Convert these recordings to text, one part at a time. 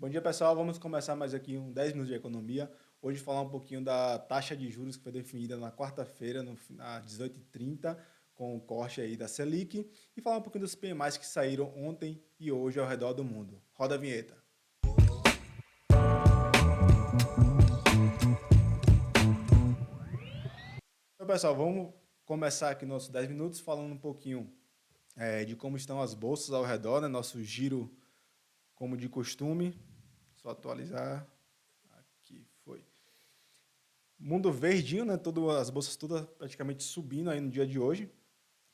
Bom dia, pessoal. Vamos começar mais aqui um 10 minutos de economia. Hoje falar um pouquinho da taxa de juros que foi definida na quarta-feira, às 18h30, com o corte aí da Selic, e falar um pouquinho dos PMIs que saíram ontem e hoje ao redor do mundo. Roda a vinheta. Então, pessoal, vamos começar aqui nossos 10 minutos falando um pouquinho de como estão as bolsas ao redor, né? Nosso giro, como de costume. Só atualizar. Aqui foi. Mundo verdinho, né? As bolsas todas praticamente subindo aí no dia de hoje.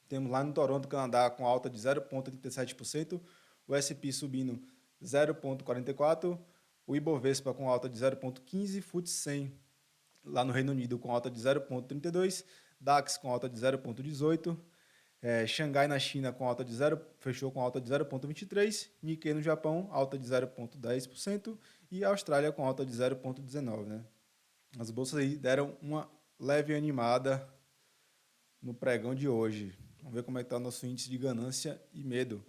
Temos lá no Toronto, Canadá, com alta de 0,37%, o S&P subindo 0,44%, o Ibovespa com alta de 0,15%, FTSE 100 lá no Reino Unido com alta de 0,32%, DAX com alta de 0,18%, Xangai na China com alta de 0, fechou com alta de 0,23%, Nikkei no Japão, alta de 0,10% e a Austrália com alta de 0,19%, né? As bolsas aí deram uma leve animada no pregão de hoje. Vamos ver como é que está o nosso índice de ganância e medo.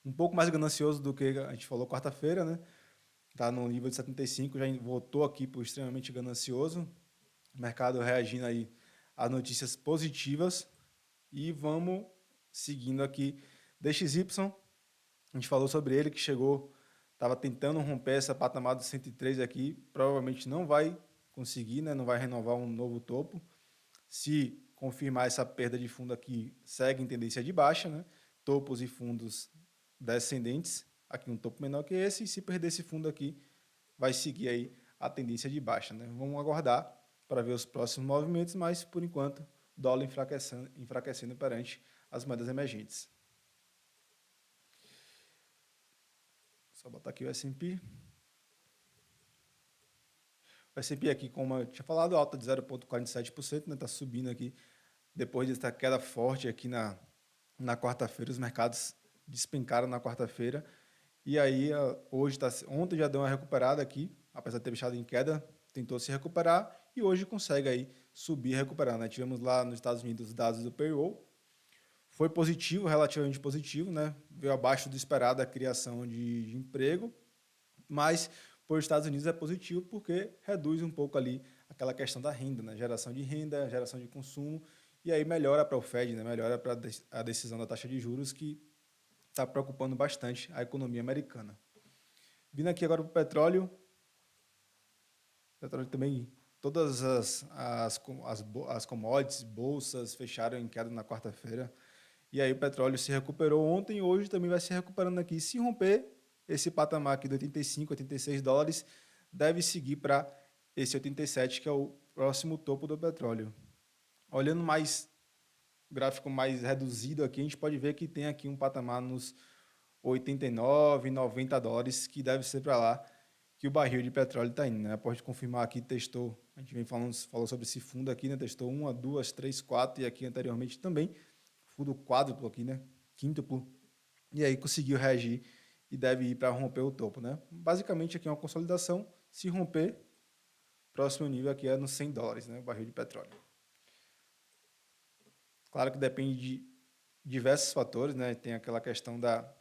Um pouco mais ganancioso do que a gente falou quarta-feira, né? Está no nível de 75, já voltou aqui para o extremamente ganancioso. O mercado reagindo aí às notícias positivas. E vamos seguindo aqui. DXY, a gente falou sobre ele que chegou, estava tentando romper essa patamar do 103 aqui. Provavelmente não vai conseguir, né? Não vai renovar um novo topo. Se confirmar essa perda de fundo aqui, segue em tendência de baixa, né? Topos e fundos descendentes, aqui um topo menor que esse, e se perder esse fundo aqui, vai seguir aí a tendência de baixa, né? Vamos aguardar para ver os próximos movimentos, mas por enquanto, dólar enfraquecendo perante as moedas emergentes. Só botar aqui o S&P. O S&P aqui, como eu tinha falado, alta de 0,47%, né? Está subindo aqui depois dessa queda forte aqui na quarta-feira. Os mercados despencaram na quarta-feira. E aí, ontem já deu uma recuperada aqui, apesar de ter deixado em queda, tentou se recuperar e hoje consegue aí subir e recuperar, né? Tivemos lá nos Estados Unidos os dados do payroll, foi positivo, relativamente positivo, né? Veio abaixo do esperado a criação de emprego, mas para os Estados Unidos é positivo porque reduz um pouco ali aquela questão da renda, né? Geração de renda, geração de consumo, e aí melhora para o Fed, né? Melhora para a decisão da taxa de juros, que está preocupando bastante a economia americana. Vindo aqui agora para o petróleo também, todas as commodities, bolsas fecharam em queda na quarta-feira. E aí o petróleo se recuperou ontem e hoje também vai se recuperando aqui. Se romper esse patamar aqui de 85, 86 dólares, deve seguir para esse 87, que é o próximo topo do petróleo. Olhando mais, gráfico mais reduzido aqui, a gente pode ver que tem aqui um patamar nos 89, 90 dólares, que deve ser para lá que o barril de petróleo está indo, né? Pode confirmar aqui, testou, a gente falou sobre esse fundo aqui, né? Testou 1, 2, 3, 4 e aqui anteriormente também, fundo quádruplo aqui, né? Quíntuplo, e aí conseguiu reagir e deve ir para romper o topo, né? Basicamente aqui é uma consolidação, se romper, próximo nível aqui é nos 100 dólares, né? O barril de petróleo. Claro que depende de diversos fatores, né? Tem aquela questão da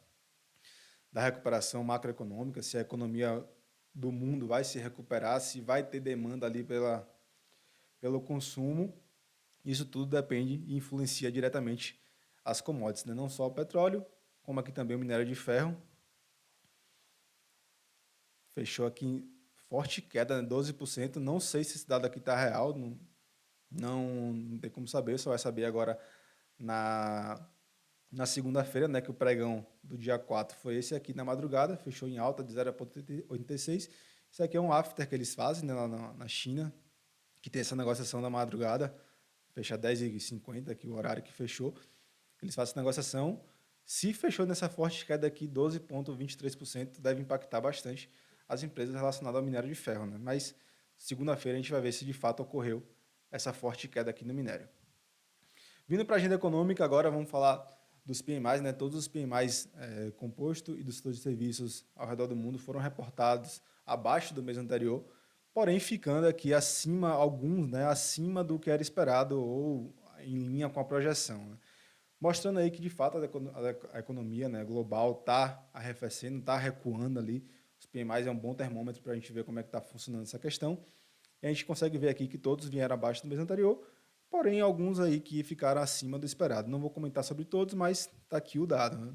recuperação macroeconômica, se a economia do mundo vai se recuperar, se vai ter demanda ali pelo consumo. Isso tudo depende e influencia diretamente as commodities, né? Não só o petróleo, como aqui também o minério de ferro. Fechou aqui em forte queda, né? 12%. Não sei se esse dado aqui está real, não tem como saber, só vai saber agora na segunda-feira, né, que o pregão do dia 4 foi esse aqui na madrugada, fechou em alta de 0,86. Isso aqui é um after que eles fazem, né, lá na China, que tem essa negociação da madrugada, fecha 10h50 aqui o horário que fechou. Eles fazem essa negociação. Se fechou nessa forte queda aqui, 12,23%, deve impactar bastante as empresas relacionadas ao minério de ferro, né? Mas segunda-feira a gente vai ver se de fato ocorreu essa forte queda aqui no minério. Vindo para a agenda econômica, agora vamos falar dos PMIs, né? Todos os PMIs composto e dos setores de serviços ao redor do mundo foram reportados abaixo do mês anterior, porém ficando aqui acima, alguns, né, acima do que era esperado ou em linha com a projeção, né? Mostrando aí que de fato a economia, né, global está arrefecendo, está recuando ali, Os PMIs é um bom termômetro para a gente ver como é que está funcionando essa questão. E a gente consegue ver aqui que todos vieram abaixo do mês anterior, porém alguns aí que ficaram acima do esperado. Não vou comentar sobre todos, mas está aqui o dado, né?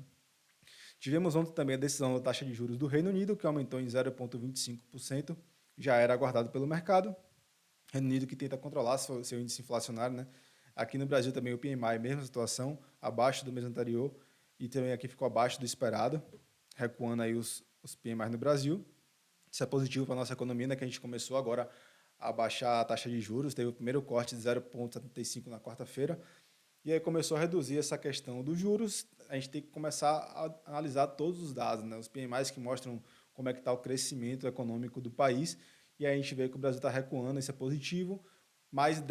Tivemos ontem também a decisão da taxa de juros do Reino Unido, que aumentou em 0,25%, já era aguardado pelo mercado. Reino Unido que tenta controlar seu índice inflacionário, né? Aqui no Brasil também o PMI, mesma situação, abaixo do mês anterior, e também aqui ficou abaixo do esperado, recuando aí os PMIs no Brasil. Isso é positivo para a nossa economia, né? Que a gente começou agora a baixar a taxa de juros, teve o primeiro corte de 0,75 na quarta-feira, e aí começou a reduzir essa questão dos juros. A gente tem que começar a analisar todos os dados, né? Os PMIs que mostram como é que está o crescimento econômico do país, e aí a gente vê que o Brasil está recuando, isso é positivo, mas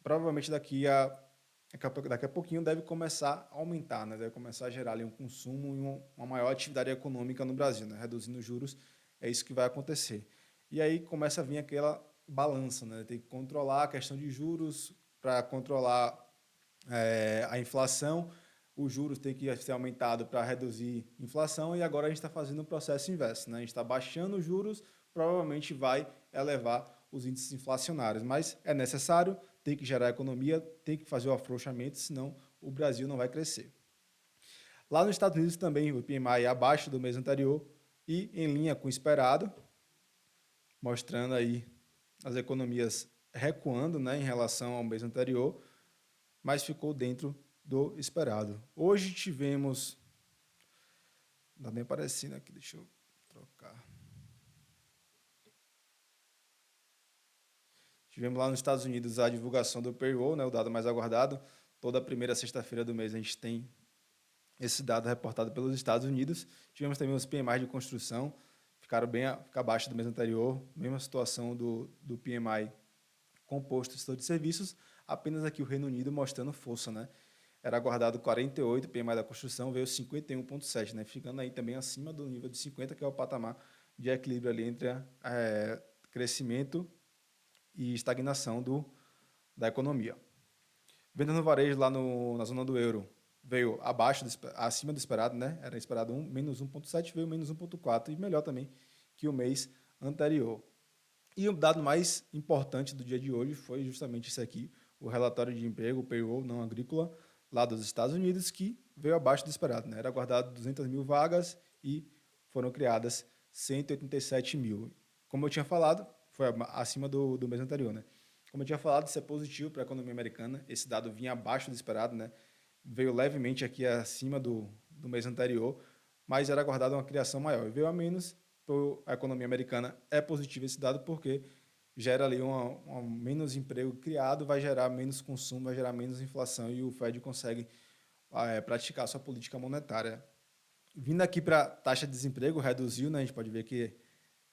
provavelmente daqui a pouquinho deve começar a aumentar, né? Deve começar a gerar ali um consumo e uma maior atividade econômica no Brasil, né? Reduzindo os juros, é isso que vai acontecer. E aí começa a vir aquela balança, né? Tem que controlar a questão de juros para controlar a inflação, os juros têm que ser aumentado para reduzir a inflação, e agora a gente está fazendo o processo inverso, né? A gente está baixando os juros, provavelmente vai elevar os índices inflacionários, mas é necessário, tem que gerar economia, tem que fazer o afrouxamento, senão o Brasil não vai crescer. Lá nos Estados Unidos também o PMI é abaixo do mês anterior e em linha com o esperado, mostrando aí as economias recuando, né, em relação ao mês anterior, mas ficou dentro do esperado. Hoje tivemos... Não está nem aparecendo aqui, deixa eu trocar. Tivemos lá nos Estados Unidos a divulgação do payroll, né, o dado mais aguardado. Toda primeira sexta-feira do mês a gente tem esse dado reportado pelos Estados Unidos. Tivemos também os PMI de construção, ficaram ficar abaixo do mês anterior. Mesma situação do PMI composto do setor de serviços, apenas aqui o Reino Unido mostrando força, né? Era aguardado 48, PMI da construção veio 51,7, né? Ficando aí também acima do nível de 50, que é o patamar de equilíbrio ali entre crescimento e estagnação da economia. Vendas no varejo lá na zona do euro veio acima do esperado, né? Era esperado menos 1,7, veio menos 1,4, e melhor também que o mês anterior. E o dado mais importante do dia de hoje foi justamente esse aqui, o relatório de emprego, o payroll não agrícola, lá dos Estados Unidos, que veio abaixo do esperado, né? Era aguardado 200 mil vagas e foram criadas 187 mil. Como eu tinha falado, foi acima do mês anterior, né? Como eu tinha falado, isso é positivo para a economia americana, esse dado vinha abaixo do esperado, né? Veio levemente aqui acima do mês anterior, mas era aguardado uma criação maior, e veio a menos. A economia americana é positivo esse dado porque gera ali um menos emprego criado, vai gerar menos consumo, vai gerar menos inflação, e o Fed consegue praticar sua política monetária. Vindo aqui para a taxa de desemprego, reduziu, né? A gente pode ver que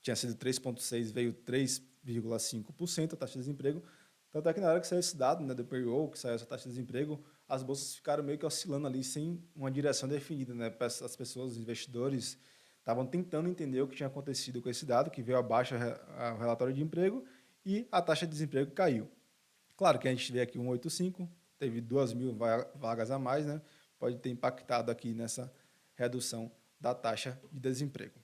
tinha sido 3,6%, veio 3,5% a taxa de desemprego. Tanto é que na hora que saiu esse dado, né, do payroll, que saiu essa taxa de desemprego, as bolsas ficaram meio que oscilando ali sem uma direção definida, né? As pessoas, os investidores, estavam tentando entender o que tinha acontecido com esse dado, que veio abaixo o relatório de emprego, e a taxa de desemprego caiu. Claro que a gente vê aqui 1,85, teve 2 mil vagas a mais, né? Pode ter impactado aqui nessa redução da taxa de desemprego.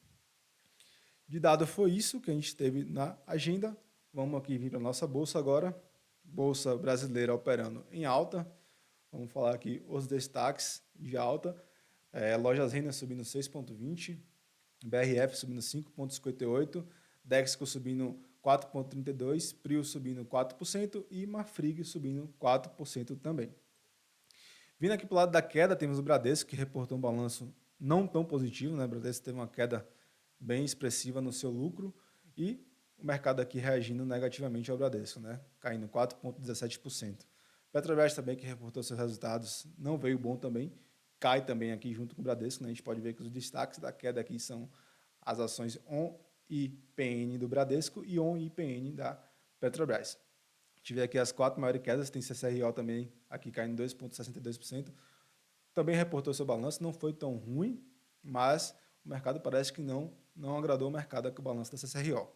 De dado foi isso que a gente teve na agenda. Vamos aqui vir para a nossa bolsa agora. Bolsa brasileira operando em alta. Vamos falar aqui os destaques de alta. Lojas Renner subindo 6,20, BRF subindo 5,58, Dexco subindo 4,32, Prio subindo 4% e Marfrig subindo 4% também. Vindo aqui para o lado da queda, temos o Bradesco, que reportou um balanço não tão positivo, né? O Bradesco teve uma queda bem expressiva no seu lucro, e o mercado aqui reagindo negativamente ao Bradesco, né? Caindo 4,17%. Petrobras também, que reportou seus resultados, não veio bom também, cai também aqui junto com o Bradesco, né? A gente pode ver que os destaques da queda aqui são as ações ON e PN do Bradesco e ON e PN da Petrobras. Tive aqui as 4 maiores quedas, tem CCRO também aqui caindo 2,62%. Também reportou seu balanço, não foi tão ruim, mas o mercado parece que não agradou o mercado aqui o balanço da CCRO.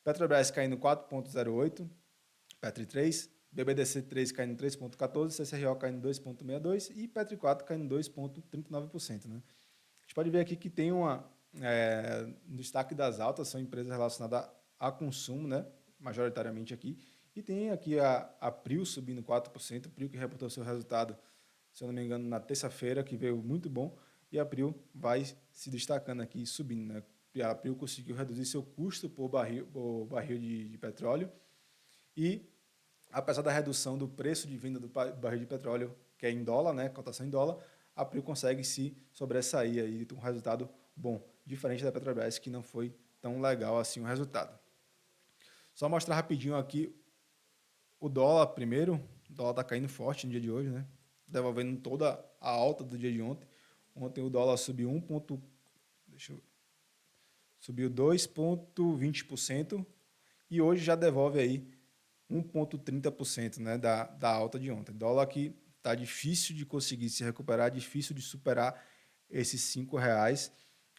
Petrobras caindo 4,08%, Petri 3, BBDC 3 caindo 3,14%, CCRO caindo 2,62% e Petri 4 caindo 2,39%. Né? A gente pode ver aqui que tem uma no destaque das altas são empresas relacionadas a consumo, né? Majoritariamente aqui. E tem aqui a Prio subindo 4%, Prio que reportou seu resultado, se eu não me engano, na terça-feira, que veio muito bom, e a Prio vai se destacando aqui, subindo, né? A Prio conseguiu reduzir seu custo por barril de petróleo e, apesar da redução do preço de venda do barril de petróleo, que é em dólar, né, cotação em dólar, a Prio consegue se sobressair aí, um resultado bom, diferente da Petrobras, que não foi tão legal assim o resultado. Só mostrar rapidinho aqui o dólar primeiro. O dólar está caindo forte no dia de hoje, né? Devolvendo toda a alta do dia de ontem. Ontem o dólar subiu subiu 2,20% e hoje já devolve aí 1,30%, né, da alta de ontem. Dólar que está difícil de conseguir se recuperar, difícil de superar esses R$ 5.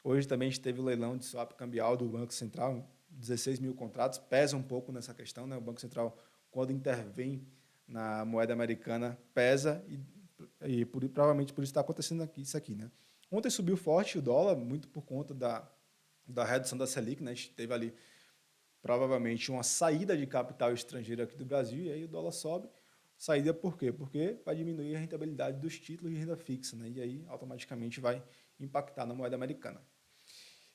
Hoje também a gente teve o leilão de swap cambial do Banco Central, 16 mil contratos, pesa um pouco nessa questão, né? O Banco Central, quando intervém na moeda americana, pesa provavelmente por isso está acontecendo aqui, isso aqui, né? Ontem subiu forte o dólar, muito por conta da redução da Selic, né? A gente teve ali provavelmente uma saída de capital estrangeiro aqui do Brasil, e aí o dólar sobe. Saída por quê? Porque vai diminuir a rentabilidade dos títulos de renda fixa, né? E aí automaticamente vai impactar na moeda americana.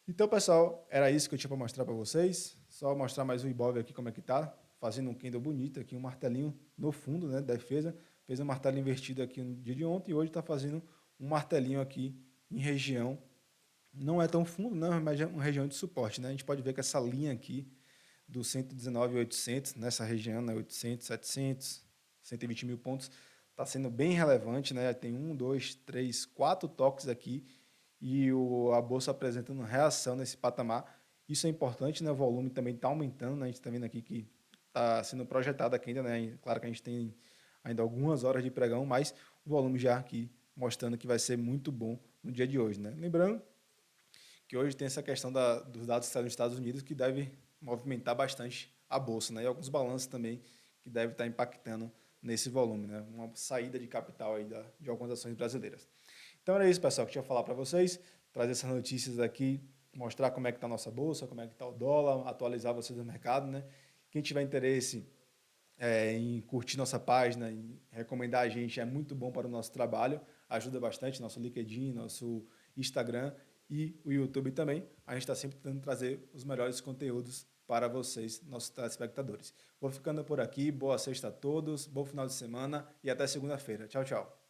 Então, pessoal, era isso que eu tinha para mostrar para vocês. Só mostrar mais o Ibov aqui como é que tá, fazendo um candle bonito aqui, um martelinho no fundo, né, da defesa. Fez um martelo invertido aqui no dia de ontem e hoje está fazendo um martelinho aqui em região, não é tão fundo, não, mas é uma região de suporte, né? A gente pode ver que essa linha aqui do 119.800, nessa região, né, 800, 700, 120 mil pontos, está sendo bem relevante, né? Tem 1, 2, 3, 4 toques aqui e a bolsa apresentando reação nesse patamar. Isso é importante, né? O volume também está aumentando, né? A gente está vendo aqui que está sendo projetado aqui ainda, né? Claro que a gente tem ainda algumas horas de pregão, mas o volume já aqui mostrando que vai ser muito bom no dia de hoje, né? Lembrando que hoje tem essa questão dos dados que saem dos Estados Unidos que deve movimentar bastante a bolsa, né? E alguns balanços também que deve estar impactando nesse volume, né? Uma saída de capital aí de algumas ações brasileiras. Então era isso, pessoal, que eu tinha que falar para vocês, trazer essas notícias aqui, mostrar como é que está a nossa bolsa, como é que está o dólar, atualizar vocês no mercado, né? Quem tiver interesse em curtir nossa página, em recomendar a gente, é muito bom para o nosso trabalho, ajuda bastante, nosso LinkedIn, nosso Instagram e o YouTube também. A gente está sempre tentando trazer os melhores conteúdos para vocês, nossos telespectadores. Vou ficando por aqui, boa sexta a todos, bom final de semana e até segunda-feira. Tchau, tchau.